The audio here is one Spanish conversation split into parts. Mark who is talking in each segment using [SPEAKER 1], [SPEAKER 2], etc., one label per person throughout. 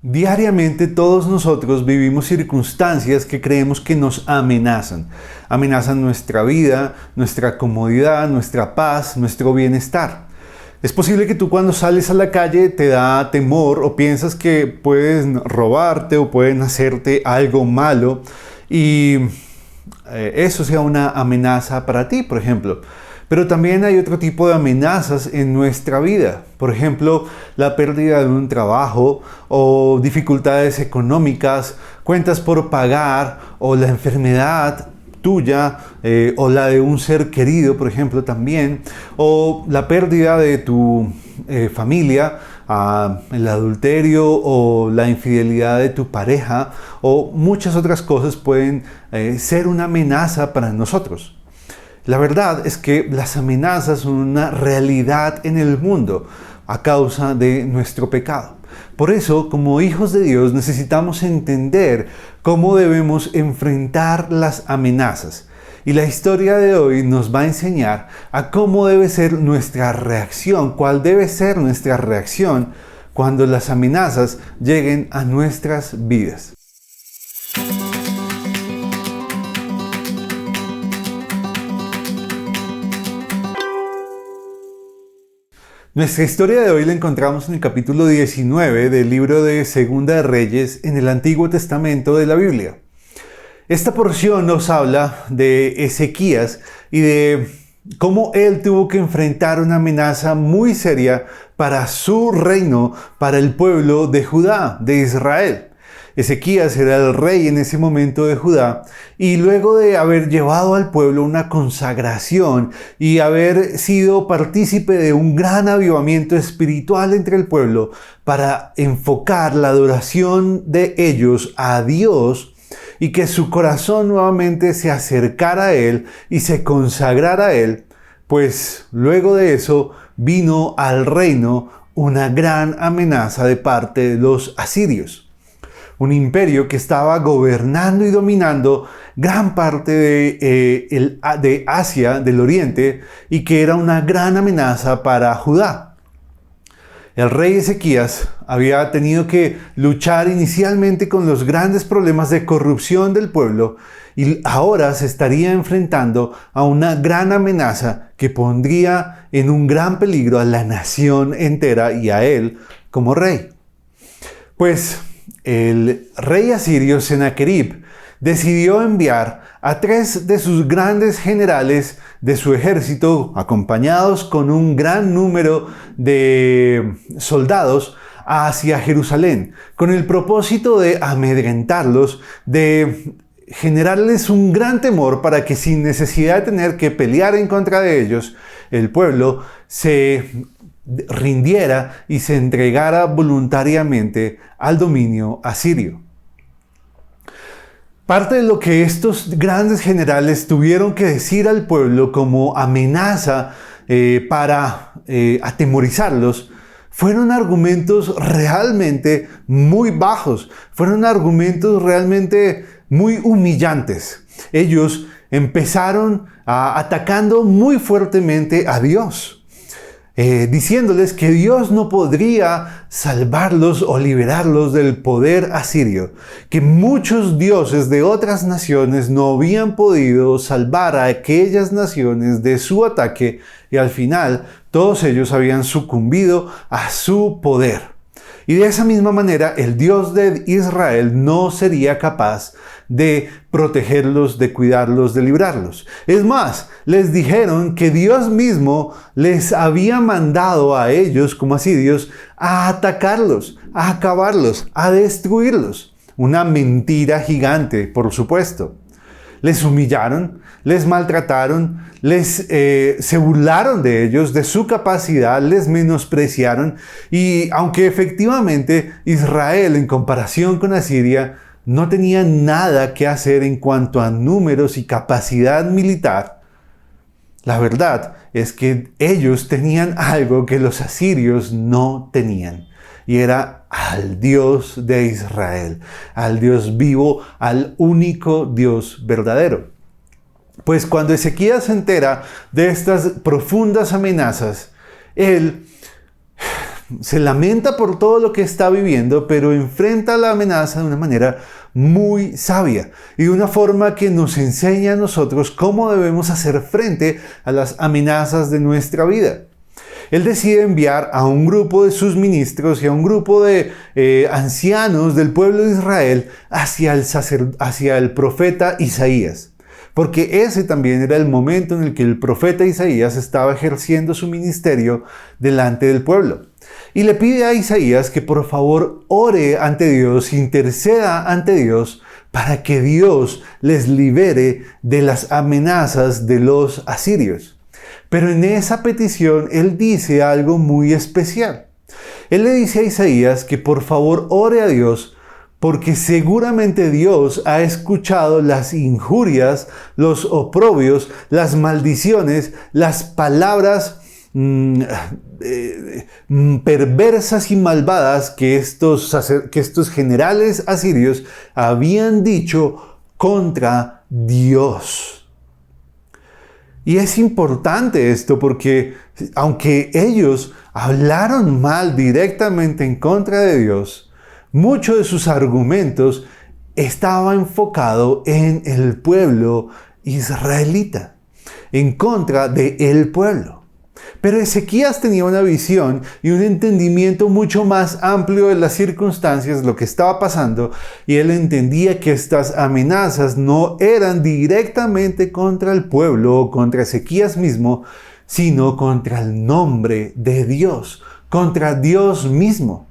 [SPEAKER 1] Diariamente todos nosotros vivimos circunstancias que creemos que nos amenazan. Amenazan nuestra vida, nuestra comodidad, nuestra paz, nuestro bienestar. Es posible que tú cuando sales a la calle te da temor o piensas que pueden robarte o pueden hacerte algo malo y eso sea una amenaza para ti, por ejemplo. Pero también hay otro tipo de amenazas en nuestra vida. Por ejemplo, la pérdida de un trabajo o dificultades económicas, cuentas por pagar o la enfermedad tuya o la de un ser querido, por ejemplo, también. O la pérdida de tu familia, el adulterio o la infidelidad de tu pareja o muchas otras cosas pueden ser una amenaza para nosotros. La verdad es que las amenazas son una realidad en el mundo a causa de nuestro pecado. Por eso, como hijos de Dios, necesitamos entender cómo debemos enfrentar las amenazas. Y la historia de hoy nos va a enseñar a cómo debe ser nuestra reacción, cuál debe ser nuestra reacción cuando las amenazas lleguen a nuestras vidas. Nuestra historia de hoy la encontramos en el capítulo 19 del libro de Segunda de Reyes en el Antiguo Testamento de la Biblia. Esta porción nos habla de Ezequías y de cómo él tuvo que enfrentar una amenaza muy seria para su reino, para el pueblo de Judá, de Israel. Ezequías era el rey en ese momento de Judá y luego de haber llevado al pueblo una consagración y haber sido partícipe de un gran avivamiento espiritual entre el pueblo para enfocar la adoración de ellos a Dios y que su corazón nuevamente se acercara a Él y se consagrara a Él, pues luego de eso vino al reino una gran amenaza de parte de los asirios. Un imperio que estaba gobernando y dominando gran parte de Asia, del Oriente, y que era una gran amenaza para Judá. El rey Ezequías había tenido que luchar inicialmente con los grandes problemas de corrupción del pueblo y ahora se estaría enfrentando a una gran amenaza que pondría en un gran peligro a la nación entera y a él como rey. Pues el rey asirio Sennacherib decidió enviar a 3 de sus grandes generales de su ejército, acompañados con un gran número de soldados, hacia Jerusalén, con el propósito de amedrentarlos, de generarles un gran temor para que sin necesidad de tener que pelear en contra de ellos, el pueblo se rindiera y se entregara voluntariamente al dominio asirio. Parte de lo que estos grandes generales tuvieron que decir al pueblo como amenaza para atemorizarlos fueron argumentos realmente muy bajos, fueron argumentos realmente muy humillantes. Ellos empezaron atacando muy fuertemente a Dios. Diciéndoles que Dios no podría salvarlos o liberarlos del poder asirio, que muchos dioses de otras naciones no habían podido salvar a aquellas naciones de su ataque y al final todos ellos habían sucumbido a su poder. Y de esa misma manera el Dios de Israel no sería capaz de protegerlos, de cuidarlos, de librarlos. Es más, les dijeron que Dios mismo les había mandado a ellos, como asirios, a atacarlos, a acabarlos, a destruirlos. Una mentira gigante, por supuesto. Les humillaron, les maltrataron, se burlaron de ellos, de su capacidad, les menospreciaron y aunque efectivamente Israel en comparación con Asiria no tenía nada que hacer en cuanto a números y capacidad militar, la verdad es que ellos tenían algo que los asirios no tenían. Y era al Dios de Israel, al Dios vivo, al único Dios verdadero. Pues cuando Ezequías se entera de estas profundas amenazas, él se lamenta por todo lo que está viviendo, pero enfrenta la amenaza de una manera muy sabia y de una forma que nos enseña a nosotros cómo debemos hacer frente a las amenazas de nuestra vida. Él decide enviar a un grupo de sus ministros y a un grupo de ancianos del pueblo de Israel hacia el profeta Isaías. Porque ese también era el momento en el que el profeta Isaías estaba ejerciendo su ministerio delante del pueblo. Y le pide a Isaías que por favor ore ante Dios, interceda ante Dios, para que Dios les libere de las amenazas de los asirios. Pero en esa petición él dice algo muy especial. Él le dice a Isaías que por favor ore a Dios, porque seguramente Dios ha escuchado las injurias, los oprobios, las maldiciones, las palabras perversas y malvadas que estos generales asirios habían dicho contra Dios. Y es importante esto porque aunque ellos hablaron mal directamente en contra de Dios, muchos de sus argumentos estaba enfocado en el pueblo israelita, en contra del pueblo. Pero Ezequías tenía una visión y un entendimiento mucho más amplio de las circunstancias, lo que estaba pasando, y él entendía que estas amenazas no eran directamente contra el pueblo o contra Ezequías mismo, sino contra el nombre de Dios, contra Dios mismo.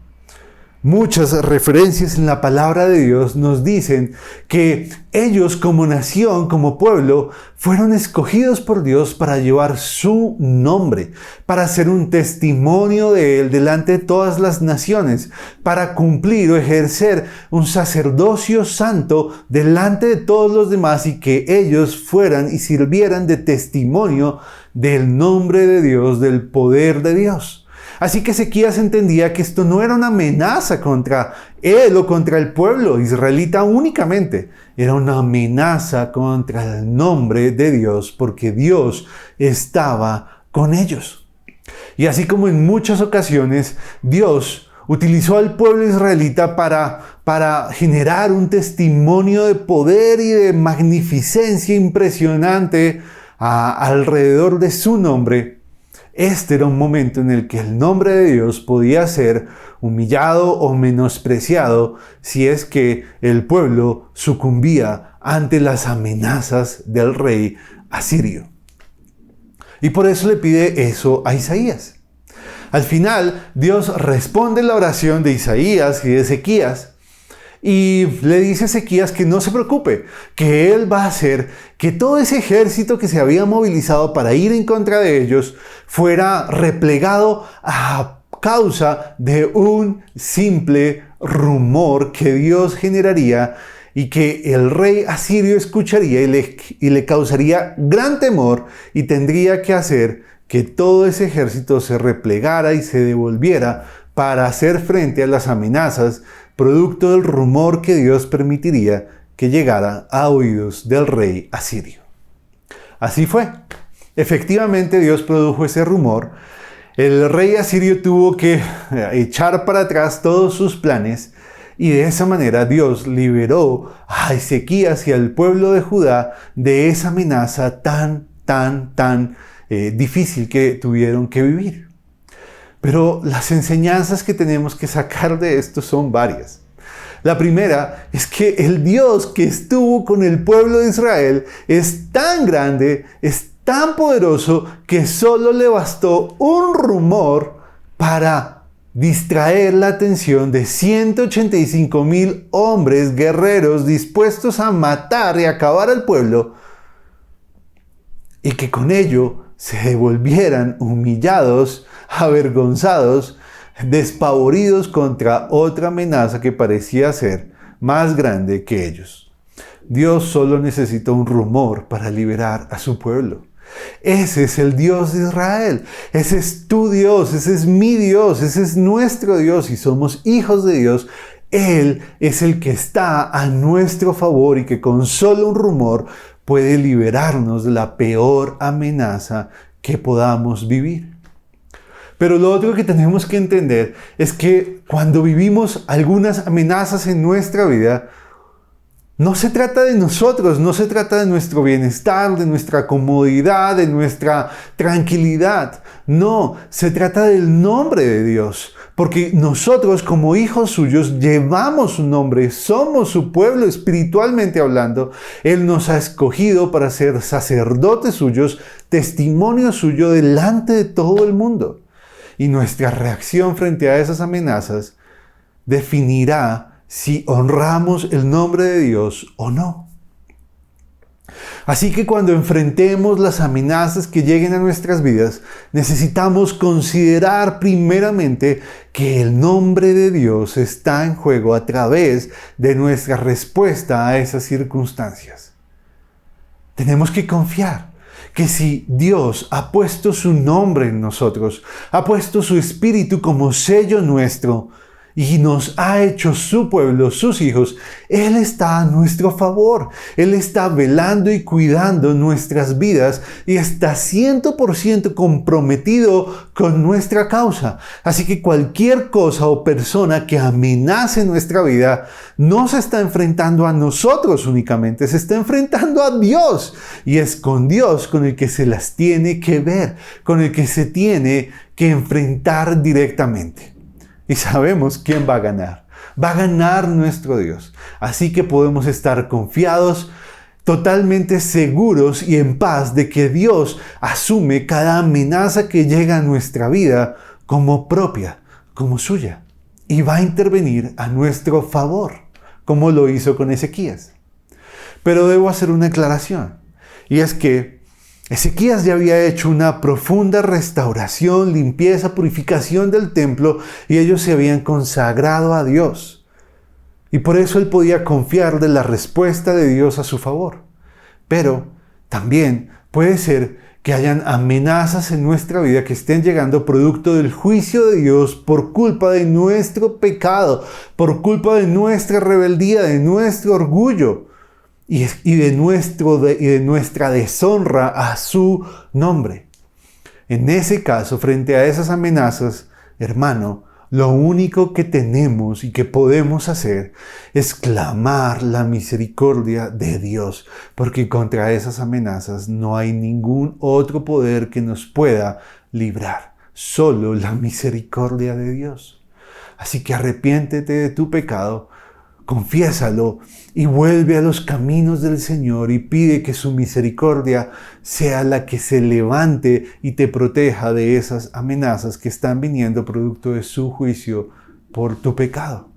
[SPEAKER 1] Muchas referencias en la palabra de Dios nos dicen que ellos como nación, como pueblo, fueron escogidos por Dios para llevar su nombre, para ser un testimonio de Él delante de todas las naciones, para cumplir o ejercer un sacerdocio santo delante de todos los demás y que ellos fueran y sirvieran de testimonio del nombre de Dios, del poder de Dios. Así que Ezequías entendía que esto no era una amenaza contra él o contra el pueblo israelita únicamente. Era una amenaza contra el nombre de Dios, porque Dios estaba con ellos. Y así como en muchas ocasiones Dios utilizó al pueblo israelita para generar un testimonio de poder y de magnificencia impresionante alrededor de su nombre, este era un momento en el que el nombre de Dios podía ser humillado o menospreciado si es que el pueblo sucumbía ante las amenazas del rey asirio. Y por eso le pide eso a Isaías. Al final, Dios responde la oración de Isaías y de Ezequías y le dice a Ezequías que no se preocupe, que él va a hacer que todo ese ejército que se había movilizado para ir en contra de ellos fuera replegado a causa de un simple rumor que Dios generaría y que el rey asirio escucharía y le causaría gran temor y tendría que hacer que todo ese ejército se replegara y se devolviera para hacer frente a las amenazas producto del rumor que Dios permitiría que llegara a oídos del rey asirio. Así fue. Efectivamente, Dios produjo ese rumor. El rey asirio tuvo que echar para atrás todos sus planes y de esa manera Dios liberó a Ezequías y al pueblo de Judá de esa amenaza tan difícil que tuvieron que vivir. Pero las enseñanzas que tenemos que sacar de esto son varias. La primera es que el Dios que estuvo con el pueblo de Israel es tan grande, es tan poderoso, que solo le bastó un rumor para distraer la atención de 185,000 hombres guerreros dispuestos a matar y acabar al pueblo, y que con ello se devolvieran humillados, avergonzados, despavoridos contra otra amenaza que parecía ser más grande que ellos. Dios solo necesitó un rumor para liberar a su pueblo. Ese es el Dios de Israel. Ese es tu Dios, ese es mi Dios, ese es nuestro Dios y somos hijos de Dios. Él es el que está a nuestro favor y que con solo un rumor puede liberarnos de la peor amenaza que podamos vivir. Pero lo otro que tenemos que entender es que cuando vivimos algunas amenazas en nuestra vida, no se trata de nosotros, no se trata de nuestro bienestar, de nuestra comodidad, de nuestra tranquilidad. No, se trata del nombre de Dios. Porque nosotros como hijos suyos llevamos su nombre, somos su pueblo espiritualmente hablando. Él nos ha escogido para ser sacerdotes suyos, testimonio suyo delante de todo el mundo. Y nuestra reacción frente a esas amenazas definirá si honramos el nombre de Dios o no. Así que cuando enfrentemos las amenazas que lleguen a nuestras vidas, necesitamos considerar primeramente que el nombre de Dios está en juego a través de nuestra respuesta a esas circunstancias. Tenemos que confiar que si Dios ha puesto su nombre en nosotros, ha puesto su espíritu como sello nuestro, y nos ha hecho su pueblo, sus hijos, Él está a nuestro favor. Él está velando y cuidando nuestras vidas y está 100% comprometido con nuestra causa. Así que cualquier cosa o persona que amenace nuestra vida no se está enfrentando a nosotros únicamente, se está enfrentando a Dios. Y es con Dios con el que se las tiene que ver, con el que se tiene que enfrentar directamente. Y sabemos quién va a ganar. Va a ganar nuestro Dios. Así que podemos estar confiados, totalmente seguros y en paz de que Dios asume cada amenaza que llega a nuestra vida como propia, como suya. Y va a intervenir a nuestro favor, como lo hizo con Ezequías. Pero debo hacer una aclaración. Y es que Ezequías ya había hecho una profunda restauración, limpieza, purificación del templo y ellos se habían consagrado a Dios. Y por eso él podía confiar de la respuesta de Dios a su favor. Pero también puede ser que hayan amenazas en nuestra vida que estén llegando producto del juicio de Dios por culpa de nuestro pecado, por culpa de nuestra rebeldía, de nuestro orgullo. Y de nuestra deshonra a su nombre. En ese caso, frente a esas amenazas, hermano, lo único que tenemos y que podemos hacer es clamar la misericordia de Dios, porque contra esas amenazas no hay ningún otro poder que nos pueda librar, solo la misericordia de Dios. Así que arrepiéntete de tu pecado, confiésalo y vuelve a los caminos del Señor y pide que su misericordia sea la que se levante y te proteja de esas amenazas que están viniendo producto de su juicio por tu pecado.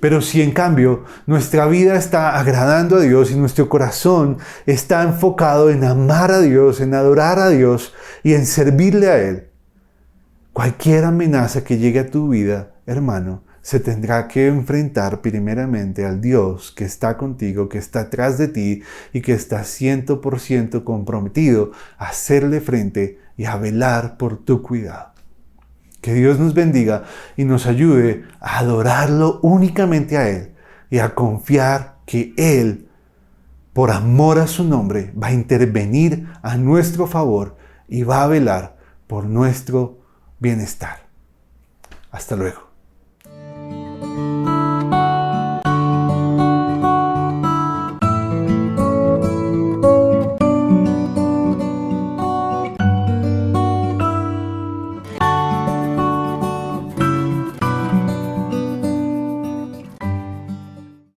[SPEAKER 1] Pero si en cambio nuestra vida está agradando a Dios y nuestro corazón está enfocado en amar a Dios, en adorar a Dios y en servirle a Él, cualquier amenaza que llegue a tu vida, hermano, se tendrá que enfrentar primeramente al Dios que está contigo, que está atrás de ti y que está 100% comprometido a hacerle frente y a velar por tu cuidado. Que Dios nos bendiga y nos ayude a adorarlo únicamente a Él y a confiar que Él, por amor a su nombre, va a intervenir a nuestro favor y va a velar por nuestro bienestar. Hasta luego.